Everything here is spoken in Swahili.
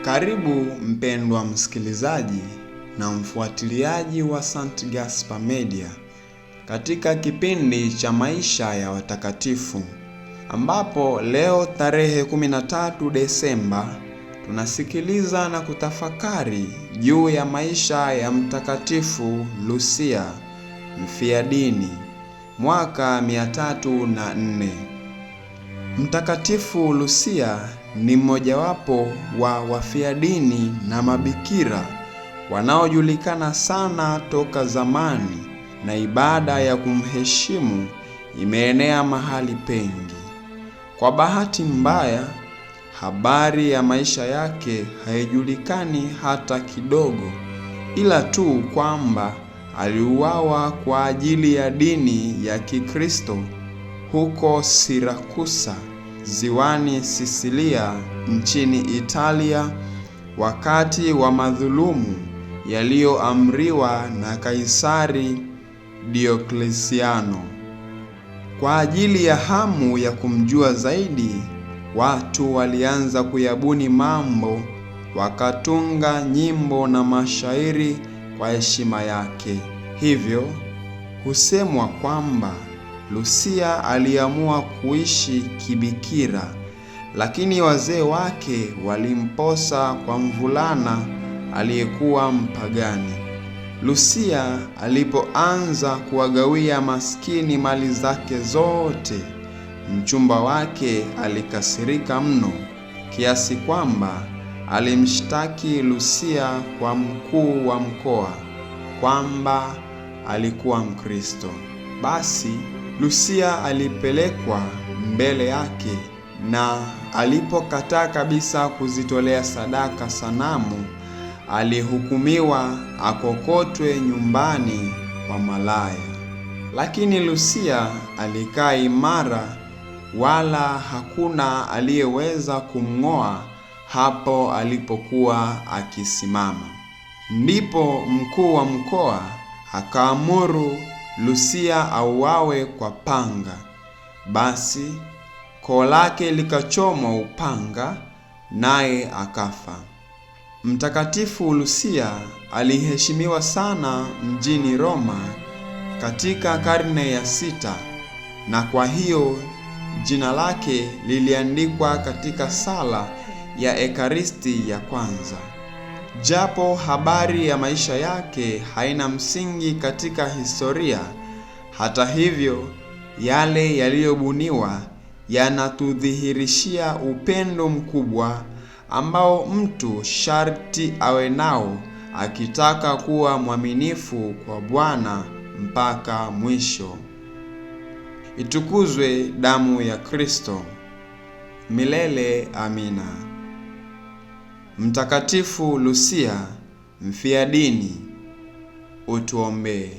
Karibu mpendwa msikilizaji na mfuatiliaji wa St. Gaspar Media katika kipindi cha maisha ya watakatifu, ambapo leo tarehe 13 Desemba tunasikiliza na kutafakari juu ya maisha ya Mtakatifu Lucia mfiadini mwaka 304. Mtakatifu Lucia ni mmojawapo wa wafiadini na mabikira wanaojulikana sana toka zamani, na ibada ya kumheshimu imeenea mahali pengi. Kwa bahati mbaya, habari ya maisha yake haijulikani hata kidogo, ila tu kwamba aliuawa kwa ajili ya dini ya Kikristo huko Sirakusa, ziwani Sisilia nchini Italia, wakati wa madhulumu yaliyoamriwa na Kaisari Dioklesiano. Kwa ajili ya hamu ya kumjua zaidi, watu walianza kuyabuni mambo, wakatunga nyimbo na mashairi kwa heshima yake. Hivyo husemwa kwamba Lucia aliamua kuishi kibikira, lakini wazee wake walimposa kwa mvulana aliyekuwa mpagani. Lucia alipoanza kuwagawia maskini mali zake zote, mchumba wake alikasirika mno kiasi kwamba alimshtaki Lucia kwa mkuu wa mkoa kwamba alikuwa Mkristo. Basi Lucia alipelekwa mbele yake, na alipokataa kabisa kuzitolea sadaka sanamu, alihukumiwa akokotwe nyumbani kwa malaya. Lakini Lucia alikaa imara, wala hakuna aliyeweza kumng'oa hapo alipokuwa akisimama. Ndipo mkuu wa mkoa akaamuru Lucia auawe kwa panga. Basi koo lake likachomwa upanga, naye akafa. Mtakatifu Lucia aliheshimiwa sana mjini Roma katika karne ya 6, na kwa hiyo jina lake liliandikwa katika sala ya Ekaristi ya kwanza. Japo habari ya maisha yake haina msingi katika historia, hata hivyo yale yaliyobuniwa yanatudhihirishia upendo mkubwa ambao mtu sharti awe nao akitaka kuwa mwaminifu kwa Bwana mpaka mwisho. Itukuzwe damu ya Kristo! Milele amina. Mtakatifu Lucia mfiadini, utuombee.